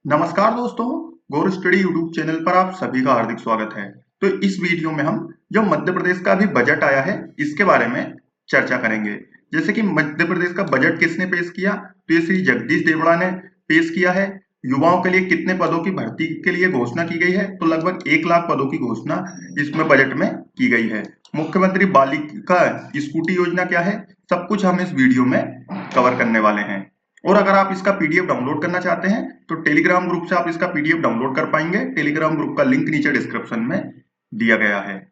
नमस्कार दोस्तों, गौर study YouTube channel पर आप सभी का हार्दिक स्वागत है। तो इस वीडियो में हम जो मध्य प्रदेश का अभी बजट आया है इसके बारे में चर्चा करेंगे। जैसे कि मध्य प्रदेश का बजट किसने पेश किया, तो ये श्री जगदीश देवड़ा ने पेश किया है। युवाओं के लिए कितने पदों की भर्ती के लिए घोषणा की गई है, तो लगभग 1 लाख पदों की घोषणा इसमें बजट में की गई है। मुख्यमंत्री बालिका स्कूटी योजना क्या है, सब कुछ हम इस वीडियो में कवर करने वाले हैं। और अगर आप इसका पीडीएफ डाउनलोड करना चाहते हैं तो टेलीग्राम ग्रुप से आप इसका पीडीएफ डाउनलोड कर पाएंगे। टेलीग्राम ग्रुप का लिंक नीचे डिस्क्रिप्शन में दिया गया है।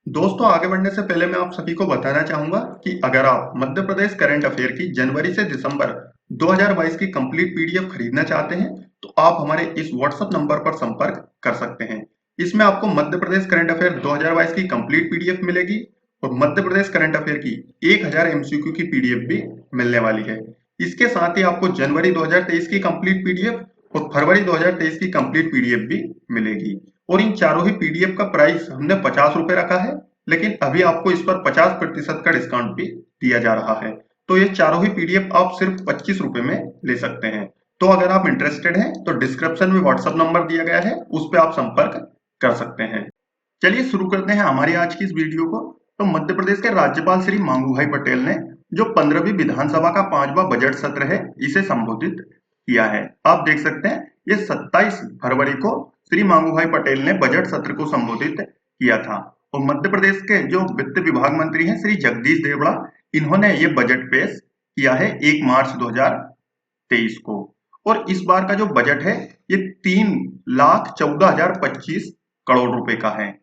दोस्तों, आगे बढ़ने से पहले मैं आप सभी को बताना चाहूंगा कि अगर आप मध्य प्रदेश करंट अफेयर की जनवरी से दिसंबर 2022 की कंप्लीट पीडीएफ खरीदना चाहते हैं तो आप हमारे इस व्हाट्सएप नंबर पर संपर्क कर सकते हैं। इसमें आपको मध्य प्रदेश करंट अफेयर 2022 की कंप्लीट पीडीएफ मिलेगी और मध्य प्रदेश करंट अफेयर की 1000 एमसीक्यू की पीडीएफ भी मिलने वाली है। इसके साथ ही आपको जनवरी 2023 की कंप्लीट पीडीएफ और फरवरी 2023 की कंप्लीट पीडीएफ भी मिलेगी। और इन चारों ही पीडीएफ का प्राइस हमने 50 रुपए रखा है, लेकिन अभी आपको इस पर 50% का डिस्काउंट भी दिया जा रहा है। तो ये चारों ही पीडीएफ आप सिर्फ 25 रुपए में ले सकते हैं। तो अगर आप इंटरेस्टेड हैं तो डिस्क्रिप्शन में व्हाट्सएप नंबर दिया गया है, उस पर आप संपर्क कर सकते हैं। चलिए शुरू करते हैं हमारी आज की इस वीडियो को। तो मध्य प्रदेश के राज्यपाल श्री मांगू पटेल ने जो 15वीं विधानसभा का 5वां बजट सत्र है इसे संबोधित किया है। आप देख सकते हैं ये 27 फरवरी को श्री मांगू पटेल ने बजट सत्र को संबोधित किया था। और मध्य प्रदेश के जो वित्त विभाग मंत्री हैं श्री जगदीश देवड़ा, इन्होंने ये बजट पेश किया है 1 मार्च 2023 को। और इस बार का जो बजट है ये 3,14,025 करोड़ रुपए का है।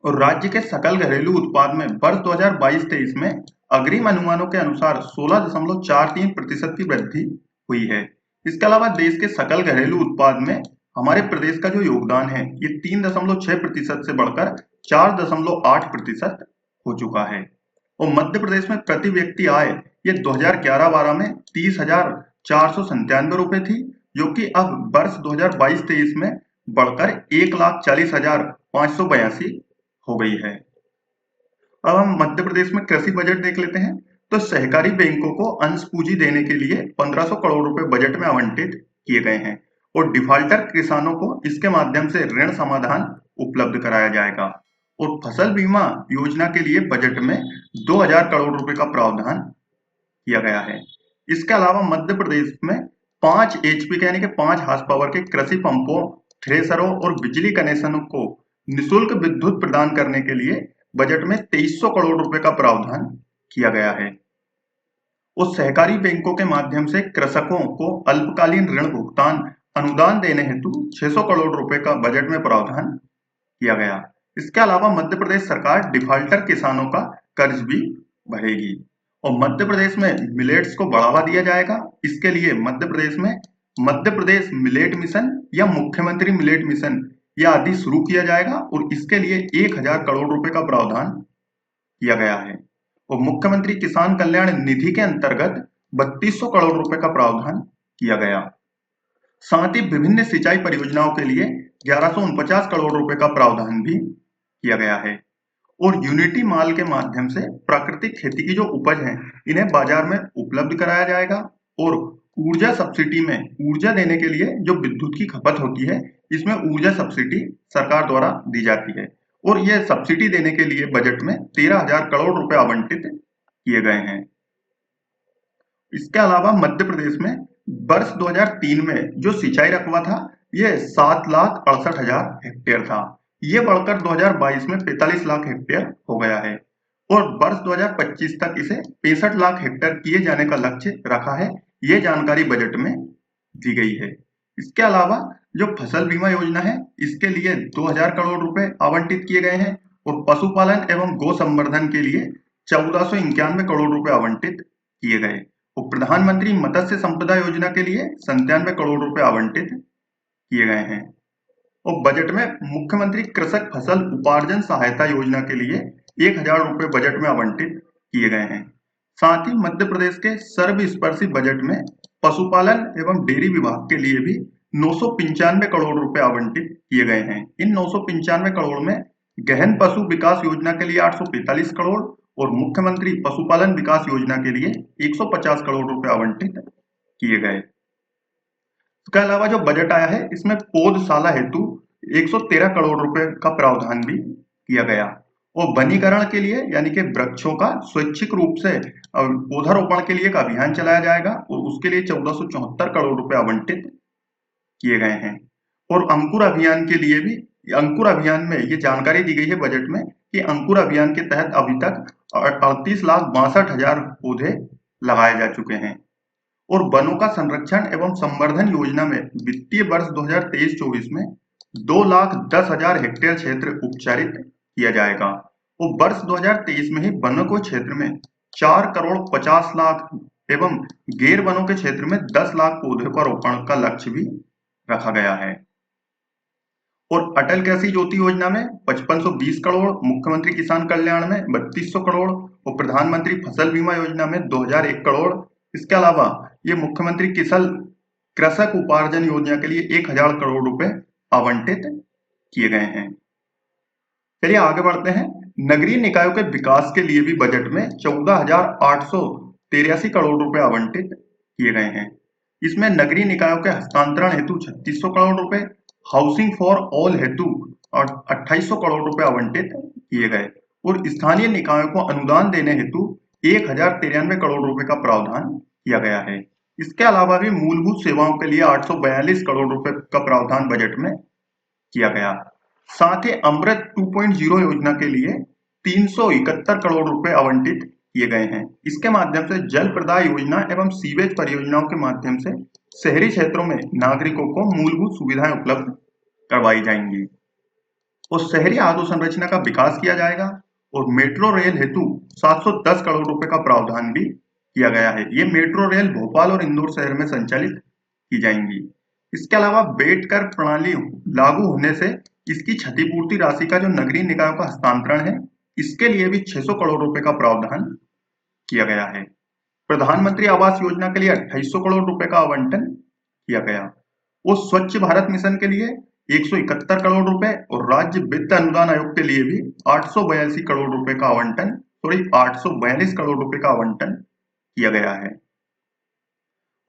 और राज्य के सकल घरेलू उत्पाद में वर्ष 2022-23 में अग्रिम अनुमानों के अनुसार 16.43% की वृद्धि हुई है। इसके अलावा देश के सकल घरेलू उत्पाद में हमारे प्रदेश का जो योगदान है ये 3.6% से बढ़कर 4.8% हो चुका है। और मध्य प्रदेश में प्रति व्यक्ति आय ये 2011-12 में 30,497 रुपए थी, जो कि अब वर्ष 2022-23 में बढ़कर 1,40,582 हो गई है। अब हम मध्य प्रदेश में कृषि बजट देख लेते हैं। तो सहकारी बैंकों को अंश पूंजी देने के लिए 1500 करोड़ रुपए बजट में आवंटित किए गए हैं और डिफाल्टर किसानों को इसके माध्यम से ऋण समाधान उपलब्ध कराया जाएगा। और फसल बीमा योजना के लिए बजट में 2000 करोड़ रुपए का प्रावधान किया गया है। इसके अलावा मध्य प्रदेश में 5 एचपी यानी कि 5 हार्स पावर के कृषि पंपों, थ्रेसरों और बिजली कनेक्शनों को निःशुल्क विद्युत प्रदान करने के लिए बजट में 2300 करोड़ रुपए का प्रावधान किया गया है। उस सहकारी बैंकों के माध्यम से कृषकों को अल्पकालीन ऋण भुगतान अनुदान देने हेतु 600 करोड़ रुपए का बजट में प्रावधान किया गया। इसके अलावा मध्य प्रदेश सरकार डिफाल्टर किसानों का कर्ज भी भरेगी। और मध्य प्रदेश में मिलेट्स को बढ़ावा दिया जाएगा। इसके लिए मध्य प्रदेश में मध्य प्रदेश मिलेट मिशन या मुख्यमंत्री मिलेट मिशन या आदि शुरू किया जाएगा और इसके लिए 1000 करोड़ रुपए का प्रावधान किया गया है। और मुख्यमंत्री किसान कल्याण निधि के अंतर्गत 3200 करोड़ रुपए का प्रावधान किया गया। साथ ही विभिन्न सिंचाई परियोजनाओं के लिए 1149 करोड़ रुपए का प्रावधान भी किया गया है। और यूनिटी माल के माध्यम से प्राकृतिक खेती की जो उपज है इन्हें बाजार में उपलब्ध कराया जाएगा। और ऊर्जा सब्सिडी में ऊर्जा देने के लिए जो विद्युत की खपत होती है इसमें ऊर्जा सब्सिडी सरकार द्वारा दी जाती है और यह सब्सिडी देने के लिए बजट में 13,000 करोड़ रुपए आवंटित किए गए हैं। इसके अलावा मध्य प्रदेश में वर्ष 2003 में जो सिंचाई रकबा था यह 7,68,000 हेक्टेयर था। ये बढ़कर 2022 में 45 लाख हेक्टेयर हो गया है और वर्ष 2025 तक इसे 65 लाख हेक्टेयर किए जाने का लक्ष्य रखा है। ये जानकारी बजट में दी गई है। इसके अलावा जो फसल बीमा योजना है इसके लिए 2000 करोड़ रुपए आवंटित किए गए हैं और पशुपालन एवं गौ संवर्धन के लिए 1491 करोड़ रुपए आवंटित किए गए और प्रधानमंत्री मत्स्य संपदा योजना के लिए 97 करोड़ रुपए आवंटित किए गए हैं। और बजट में मुख्यमंत्री कृषक फसल उपार्जन सहायता योजना के लिए 1000 रुपए बजट में आवंटित किए गए हैं। साथ ही मध्य प्रदेश के सर्वस्पर्शी बजट में पशुपालन एवं डेयरी विभाग के लिए भी 995 करोड़ रुपए आवंटित किए गए हैं। इन 995 करोड़ में गहन पशु विकास योजना के लिए 845 करोड़ और मुख्यमंत्री पशुपालन विकास योजना के लिए 150 करोड़ रुपए आवंटित किए गए। इसके अलावा जो बजट आया है इसमें पौधशाला हेतु 113 करोड़ रुपए का प्रावधान भी किया गया और वनीकरण के लिए यानी कि वृक्षों का स्वैच्छिक रूप से पौधारोपण के लिए एक अभियान चलाया जाएगा और उसके लिए 1474 करोड़ रुपए आवंटित किए गए हैं। और अंकुर अभियान के लिए भी अंकुर अभियान में ये जानकारी दी गई है बजट में कि अंकुर अभियान के तहत अभी तक 38,62,000 पौधे लगाए जा चुके हैं। और वनों का संरक्षण एवं संवर्धन योजना में वित्तीय वर्ष 2023-24 में 2,10,000 हेक्टेयर क्षेत्र उपचारित किया जाएगा और वर्ष 2023 में ही वनों के क्षेत्र में 4 करोड़ 50 लाख एवं गैर वनों के क्षेत्र में 10 लाख पौधों का रोपण का लक्ष्य भी रखा गया है। और अटल कृषि ज्योति योजना में 5520 करोड़, मुख्यमंत्री किसान कल्याण में 3200 करोड़ और प्रधानमंत्री फसल बीमा योजना में 2001 करोड़। इसके अलावा ये मुख्यमंत्री कृषक उपार्जन योजना के लिए 1000 करोड़ रुपए आवंटित किए गए हैं। चलिए आगे बढ़ते हैं। नगरीय निकायों के विकास के लिए भी बजट में 14,883 करोड़ रुपए आवंटित किए गए हैं। इसमें नगरीय निकायों के हस्तांतरण हेतु 3600 करोड़ रुपए, हाउसिंग फॉर ऑल हेतु और 2800 करोड़ रुपए आवंटित किए गए और स्थानीय निकायों को अनुदान देने हेतु 1093 करोड़ रुपए का प्रावधान किया गया है। इसके अलावा भी मूलभूत सेवाओं के लिए 842 करोड़ रुपए का प्रावधान बजट में किया गया। साथ ही अमृत 2.0 योजना के लिए 371 करोड़ रुपए आवंटित किए गए हैं। इसके माध्यम से जल प्रदाय योजना एवं सीवेज परियोजनाओं के माध्यम से शहरी क्षेत्रों में नागरिकों को मूलभूत सुविधाएं उपलब्ध करवाई जाएंगी और शहरी अधोसंरचना का विकास किया जाएगा और मेट्रो रेल हेतु 710 करोड़ रुपए का प्रावधान भी किया गया है। ये मेट्रो रेल भोपाल और इंदौर शहर में संचालित की जाएंगी। इसके अलावा बेडकर प्रणाली लागू होने से इसकी क्षतिपूर्ति राशि का जो नगरीय निकायों का हस्तांतरण है इसके लिए भी 600 करोड़ रुपए का प्रावधान किया गया है। प्रधानमंत्री आवास योजना के लिए 2800 करोड़ रुपए का आवंटन किया गया और स्वच्छ भारत मिशन के लिए 171 करोड़ रुपए और राज्य वित्त अनुदान आयोग के लिए भी 842 करोड़ रुपए का आवंटन 842 करोड़ रुपए का आवंटन किया गया है।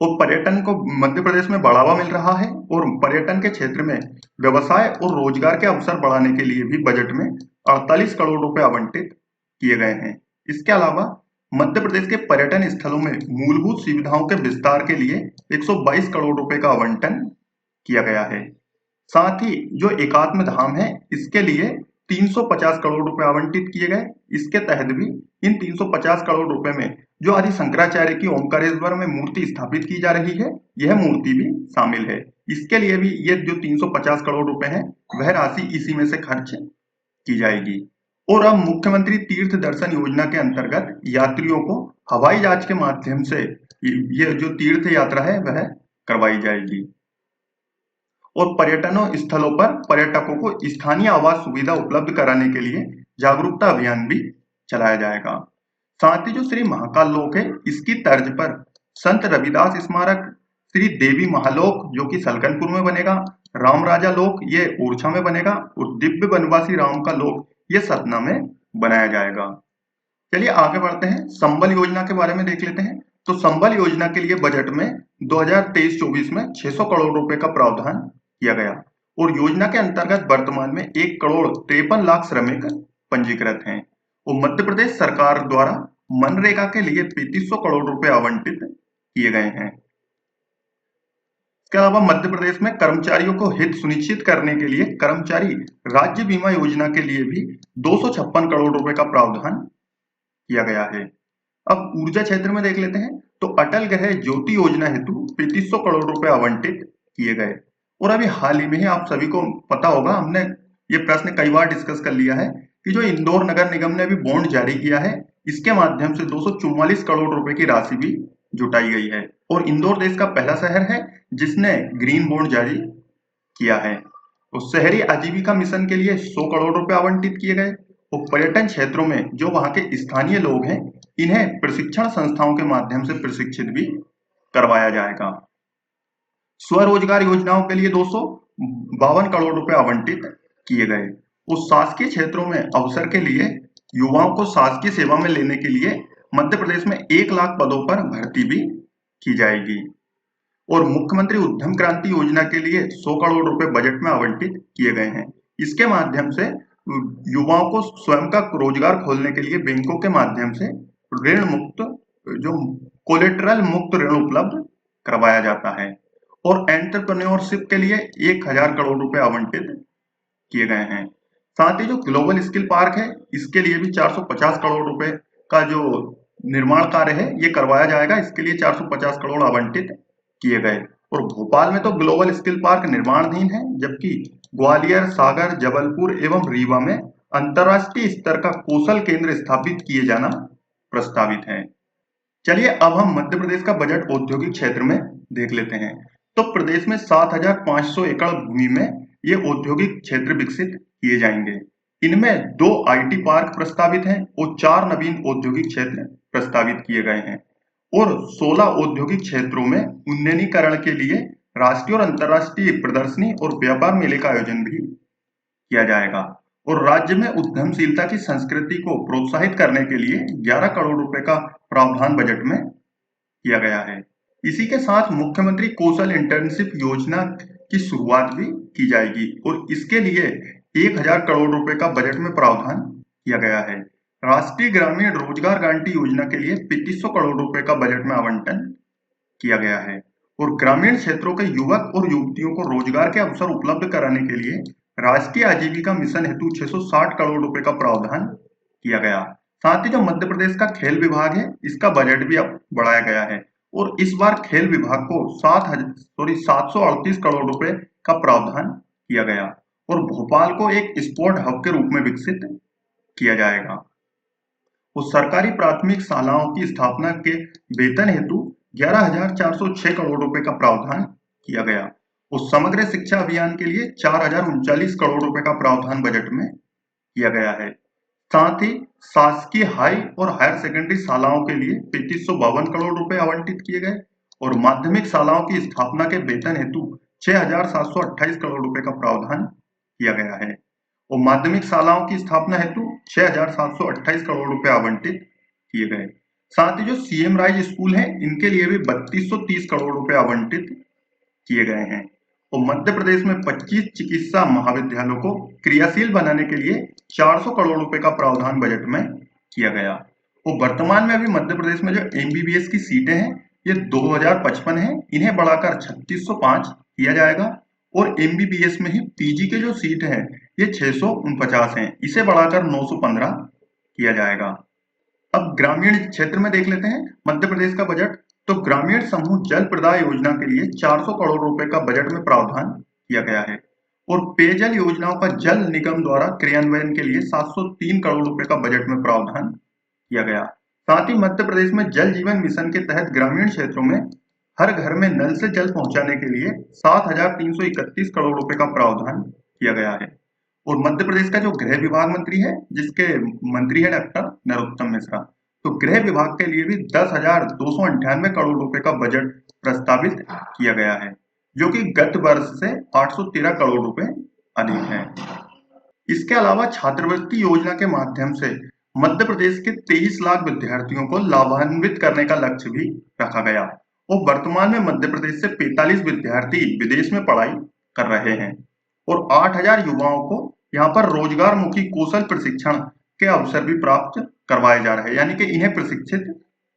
और पर्यटन को मध्य प्रदेश में बढ़ावा मिल रहा है और पर्यटन के क्षेत्र में व्यवसाय और रोजगार के अवसर बढ़ाने के लिए भी बजट में 48 करोड़ रुपए आवंटित किए गए हैं। इसके अलावा मध्य प्रदेश के पर्यटन स्थलों में मूलभूत सुविधाओं के विस्तार के लिए 122 करोड़ रुपए का आवंटन किया गया है। साथ ही जो एकात्म धाम है इसके लिए 350 करोड़ रुपए आवंटित किए गए। इसके तहत भी इन 350 करोड़ रुपए में जो आदि शंकराचार्य की ओमकारेश्वर में मूर्ति स्थापित की जा रही है यह मूर्ति भी शामिल है। इसके लिए भी ये जो 350 करोड़ रुपए है वह राशि इसी में से खर्च की जाएगी। और अब मुख्यमंत्री तीर्थ दर्शन योजना के अंतर्गत यात्रियों को हवाई जहाज के माध्यम से ये जो तीर्थ यात्रा है वह करवाई जाएगी और पर्यटनों स्थलों पर पर्यटकों को स्थानीय आवास सुविधा उपलब्ध कराने के लिए जागरूकता अभियान भी चलाया जाएगा। साथ ही जो श्री महाकाल लोक है इसकी तर्ज पर संत रविदास स्मारक श्री देवी महालोक जो कि सलकनपुर में बनेगा, राम राजा लोक ये ओरछा में बनेगा और दिव्य वनवासी राम का लोक ये सतना में बनाया जाएगा। चलिए आगे बढ़ते हैं, संबल योजना के बारे में देख लेते हैं। तो संबल योजना के लिए बजट में 2023-24 में 600 करोड़ रुपए का प्रावधान किया गया और योजना के अंतर्गत वर्तमान में 1 करोड़ 53 लाख श्रमिक पंजीकृत हैं और मध्य प्रदेश सरकार द्वारा मनरेगा के लिए 3500 करोड़ रुपए आवंटित किए गए हैं। इसके अलावा मध्य प्रदेश में कर्मचारियों को हित सुनिश्चित करने के लिए कर्मचारी राज्य बीमा योजना के लिए भी 256 करोड़ रुपए का प्रावधान किया गया है। अब ऊर्जा क्षेत्र में देख लेते हैं। तो अटल गृह ज्योति योजना हेतु 3500 करोड़ रुपए आवंटित किए गए और अभी हाल ही में ही आप सभी को पता होगा हमने ये प्रश्न कई बार डिस्कस कर लिया है कि जो इंदौर नगर निगम ने अभी बॉन्ड जारी किया है इसके माध्यम से 244 करोड़ रुपए की राशि भी जुटाई गई है और इंदौर देश का पहला शहर है जिसने ग्रीन बॉन्ड जारी किया है। तो शहरी आजीविका मिशन के लिए 100 करोड़ रुपए आवंटित किए गए और पर्यटन क्षेत्रों में जो वहां के स्थानीय लोग हैं इन्हें प्रशिक्षण संस्थाओं के माध्यम से प्रशिक्षित भी करवाया जाएगा। स्वरोजगार योजनाओं के लिए 252 करोड़ रुपए आवंटित किए गए और शासकीय क्षेत्रों में अवसर के लिए युवाओं को शासकीय सेवा में लेने के लिए मध्य प्रदेश में 1 लाख पदों पर भर्ती भी की जाएगी और मुख्यमंत्री उद्यम क्रांति योजना के लिए 100 करोड़ रुपए बजट में आवंटित किए गए हैं। इसके माध्यम से युवाओं को स्वयं का रोजगार खोलने के लिए बैंकों के माध्यम से ऋण मुक्त, जो कोलेटरल मुक्त ऋण उपलब्ध करवाया जाता है। और एंटरप्रेन्योरशिप के लिए 1000 करोड़ रुपए आवंटित किए गए हैं। साथ ही जो ग्लोबल स्किल पार्क है, इसके लिए भी 450 करोड़ रुपए का जो निर्माण कार्य है ये करवाया जाएगा। इसके लिए 450 करोड़ आवंटित किए गए। और भोपाल में तो ग्लोबल स्किल पार्क निर्माणाधीन है, जबकि ग्वालियर, सागर, जबलपुर एवं रीवा में अंतरराष्ट्रीय स्तर का कौशल केंद्र स्थापित किए जाना प्रस्तावित है। चलिए अब हम मध्य प्रदेश का बजट औद्योगिक क्षेत्र में देख लेते हैं। तो प्रदेश में 7500 एकड़ भूमि में ये औद्योगिक क्षेत्र विकसित किए जाएंगे। इनमें 2 आईटी पार्क प्रस्तावित हैं और 4 नवीन औद्योगिक क्षेत्र प्रस्तावित किए गए हैं। और 16 औद्योगिक क्षेत्रों में उन्नयनीकरण के लिए राष्ट्रीय और अंतर्राष्ट्रीय प्रदर्शनी और व्यापार मेले का आयोजन भी किया जाएगा। और राज्य में उद्यमशीलता की संस्कृति को प्रोत्साहित करने के लिए 11 करोड़ रुपए का प्रावधान बजट में किया गया है। इसी के साथ मुख्यमंत्री कौशल इंटर्नशिप योजना की शुरुआत भी की जाएगी और इसके लिए 1000 करोड़ रुपए का बजट में प्रावधान किया गया है। राष्ट्रीय ग्रामीण रोजगार गारंटी योजना के लिए 3500 करोड़ रुपए का बजट में आवंटन किया गया है। और ग्रामीण क्षेत्रों के युवक और युवतियों को रोजगार के अवसर उपलब्ध कराने के लिए राष्ट्रीय आजीविका मिशन हेतु 660 करोड़ रुपए का प्रावधान किया गया। साथ ही जो मध्य प्रदेश का खेल विभाग है, इसका बजट भी अब बढ़ाया गया है और इस बार खेल विभाग को 738 करोड़ रुपए का प्रावधान किया गया और भोपाल को एक स्पोर्ट हब के रूप में विकसित किया जाएगा। और सरकारी प्राथमिक शालाओं की स्थापना के वेतन हेतु 11,406 करोड़ रुपए का प्रावधान किया गया। उस समग्र शिक्षा अभियान के लिए 4,039 करोड़ रुपए का प्रावधान बजट में किया गया है। साथ ही शासकीय हाई और हायर सेकेंडरी शालाओं के लिए 3352 करोड़ रुपए आवंटित किए गए और माध्यमिक शालाओं की स्थापना के वेतन हेतु 6,728 करोड़ रुपए का प्रावधान किया गया है और माध्यमिक शालाओं की स्थापना हेतु 6,728 करोड़ रुपए आवंटित किए गए। साथ ही जो सीएम राइज स्कूल है, इनके लिए भी 3230 करोड़ रुपए आवंटित किए गए हैं और मध्य प्रदेश में 25 चिकित्सा महाविद्यालयों को क्रियाशील बनाने के लिए 400 करोड़ रुपए का प्रावधान बजट में किया गया। और वर्तमान में अभी मध्य प्रदेश में जो एमबीबीएस की सीटें हैं ये 2055 है, इन्हें बढ़ाकर 3605 किया जाएगा और एमबीबीएस में ही पीजी के जो सीट है ये 649 है, इसे बढ़ाकर 915 किया जाएगा। अब ग्रामीण क्षेत्र में देख लेते हैं मध्य प्रदेश का बजट। तो ग्रामीण समूह जल प्रदाय योजना के लिए 400 करोड़ रुपए का बजट में प्रावधान किया गया है और पेयजल योजनाओं का जल निगम द्वारा क्रियान्वयन के लिए 703 करोड़ रुपए का बजट में प्रावधान किया गया। साथ ही मध्य प्रदेश में जल जीवन मिशन के तहत ग्रामीण क्षेत्रों में हर घर में नल से जल पहुंचाने के लिए 7,331 करोड़ रुपए का प्रावधान किया गया है। और मध्य प्रदेश का जो गृह विभाग मंत्री है, जिसके मंत्री है डॉक्टर नरोत्तम मिश्रा, तो गृह विभाग के लिए भी 10,298 करोड़ रुपए का बजट प्रस्तावित किया गया है, जो कि गत वर्ष से 813 करोड़ रुपए अधिक है। इसके अलावा छात्रवृत्ति योजना के माध्यम से मध्य प्रदेश के 23 लाख विद्यार्थियों को लाभान्वित करने का लक्ष्य भी रखा गया और वर्तमान में मध्य प्रदेश से 45 विद्यार्थी विदेश में पढ़ाई कर रहे हैं और 8,000 युवाओं को यहाँ पर रोजगार मुखी कौशल प्रशिक्षण के अवसर भी प्राप्त करवाए जा रहे हैं, यानी कि इन्हें प्रशिक्षित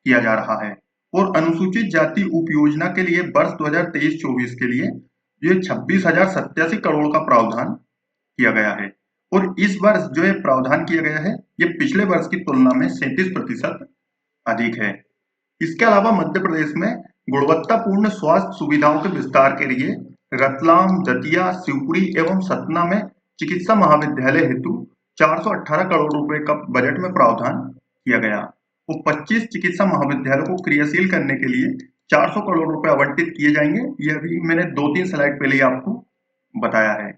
किया जा रहा है। और अनुसूचित जाति उपयोजना के लिए वर्ष 2023-24 के लिए ये 26,087 करोड़ का प्रावधान किया गया है और इस वर्ष जो ये प्रावधान किया गया है ये पिछले वर्ष की तुलना में 37% अधिक है। इसके अलावा मध्य प्रदेश में गुणवत्तापूर्ण स्वास्थ्य सुविधाओं के विस्तार के लिए रतलाम, दतिया, शिवपुरी एवं सतना में चिकित्सा महाविद्यालय हेतु 418 करोड़ रुपए का बजट में प्रावधान किया गया और 25 चिकित्सा महाविद्यालयों को क्रियाशील करने के लिए 400 करोड़ रुपए आवंटित किए जाएंगे। ये अभी मैंने 2-3 स्लाइड पहले ही आपको बताया है।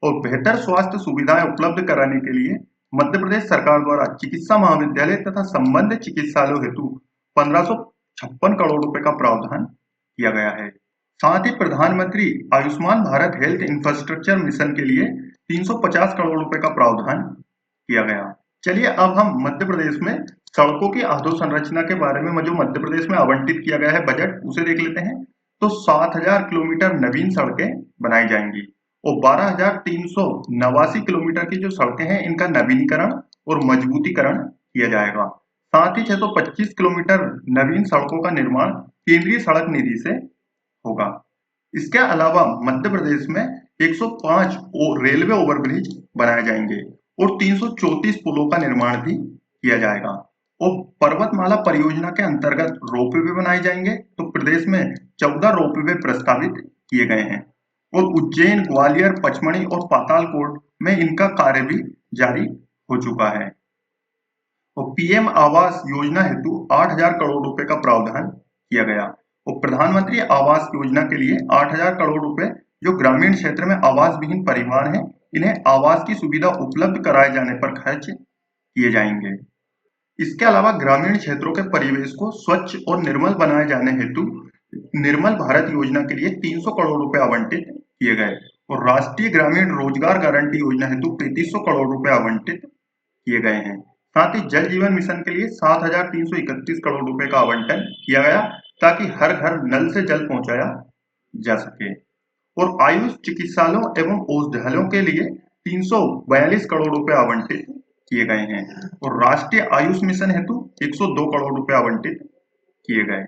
और बेहतर स्वास्थ्य सुविधाएं उपलब्ध कराने के लिए मध्य प्रदेश सरकार द्वारा चिकित्सा महाविद्यालय तथा संबद्ध चिकित्सालयों हेतु 1556 करोड़ रुपए का प्रावधान किया गया है। साथ ही प्रधानमंत्री Ayushman Bharat health infrastructure mission के लिए 350 करोड़ रुपए का प्रावधान किया गया। चलिए अब हम मध्य प्रदेश में सड़कों की अधोसंरचना के बारे में जो मध्य प्रदेश में आवंटित किया गया है बजट, उसे देख लेते हैं। तो 7,000 किलोमीटर नवीन सड़कें बनाई जाएंगी और 12,389 किलोमीटर की जो सड़कें हैं इनका नवीनीकरण और मजबूतीकरण किया जाएगा। साथ ही 625 किलोमीटर नवीन सड़कों का निर्माण केंद्रीय सड़क निधि से होगा। इसके अलावा मध्य प्रदेश में 105 रेलवे ओवरब्रिज बनाए जाएंगे और 334 पुलों का निर्माण भी किया जाएगा और पर्वतमाला परियोजना के अंतर्गत रोपवे बनाए जाएंगे। तो प्रदेश में 14 रोपवे प्रस्तावित किए गए हैं और उज्जैन, ग्वालियर, पचमढ़ी और पातालकोट में इनका कार्य भी जारी हो चुका है। और पीएम आवास योजना हेतु 8,000 करोड़ रुपए का प्रावधान किया गया और प्रधानमंत्री आवास योजना के लिए 8,000 करोड़ रुपए जो ग्रामीण क्षेत्र में आवास विहीन परिवार हैं इन्हें आवास की सुविधा उपलब्ध कराए जाने पर खर्च किए जाएंगे। इसके अलावा ग्रामीण क्षेत्रों के परिवेश को स्वच्छ और निर्मल बनाए जाने हेतु निर्मल भारत योजना के लिए 300 करोड़ रुपए आवंटित किए गए और राष्ट्रीय ग्रामीण रोजगार गारंटी योजना हेतु 3500 करोड़ रुपए आवंटित किए गए हैं। साथ ही जल जीवन मिशन के लिए 7,331 करोड़ रुपए का आवंटन किया गया ताकि हर घर नल से जल पहुंचाया जा सके और आयुष चिकित्सालयों एवं औषधालयों के लिए 342 करोड़ रुपए आवंटित किए गए हैं और राष्ट्रीय आयुष मिशन हेतु 102 करोड़ रुपए आवंटित किए गए।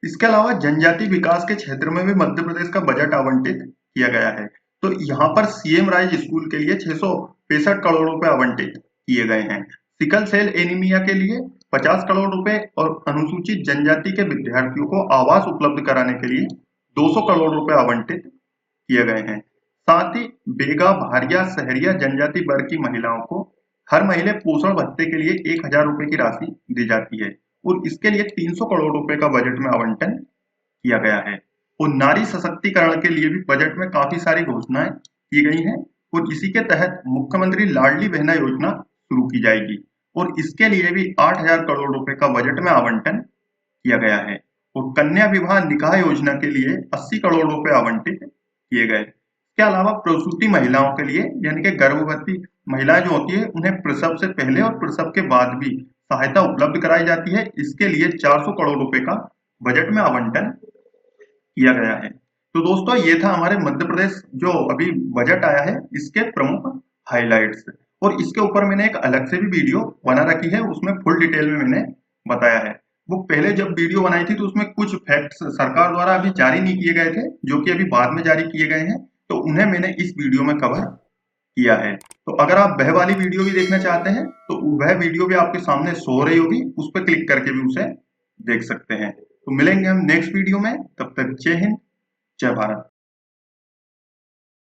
इसके अलावा जनजाति विकास के क्षेत्र में भी मध्य प्रदेश का बजट आवंटित किया गया है। तो यहाँ पर सीएम राइज स्कूल के लिए 665 करोड़ रुपए आवंटित किए गए हैं। सिकल सेल एनीमिया के लिए 50 करोड़ रुपए और अनुसूचित जनजाति के विद्यार्थियों को आवास उपलब्ध कराने के लिए 200 करोड़ रुपए आवंटित किए गए हैं। साथ ही बेगा, भारिया, सहरिया जनजाति वर्ग की महिलाओं को हर महीने पोषण भत्ते के लिए 1,000 रुपए की राशि दी जाती है और इसके लिए 300 करोड़ रुपए का बजट में आवंटन किया गया है और नारी सशक्तिकरण के लिए भी बजट में काफी सारी घोषणाएं की गई हैं और इसी के तहत मुख्यमंत्री लाडली बहना योजना शुरू की जाएगी और इसके लिए भी 8,000 करोड़ रुपए का बजट में आवंटन किया गया है और कन्या विवाह निकाह योजना के लिए 80 करोड़ रुपए आवंटित किए गए। इसके अलावा प्रसूति महिलाओं के लिए यानी कि गर्भवती महिलाएं जो होती है उन्हें प्रसव से पहले और प्रसव के बाद भी सहायता उपलब्ध कराई जाती है। इसके लिए 400 करोड़ रुपए का बजट में आवंटन किया गया है। तो दोस्तों ये था हमारे मध्य प्रदेश जो अभी बजट आया है इसके प्रमुख हाइलाइट्स और इसके ऊपर मैंने एक अलग से भी वीडियो बना रखी है उसमें फुल डिटेल में मैंने बताया है। वो पहले जब वीडियो बनाई थी तो उसमें कुछ फैक्ट्स सरकार द्वारा अभी जारी नहीं किए गए थे जो कि अभी बाद में जारी किए गए हैं तो उन्हें मैंने इस वीडियो में कवर किया है। तो अगर आप वह वाली वीडियो भी देखना चाहते हैं तो वह वीडियो भी आपके सामने शो हो रही होगी, उस पर क्लिक करके भी उसे देख सकते हैं। तो मिलेंगे हम नेक्स्ट वीडियो में, तब तक जय हिंद, जय भारत।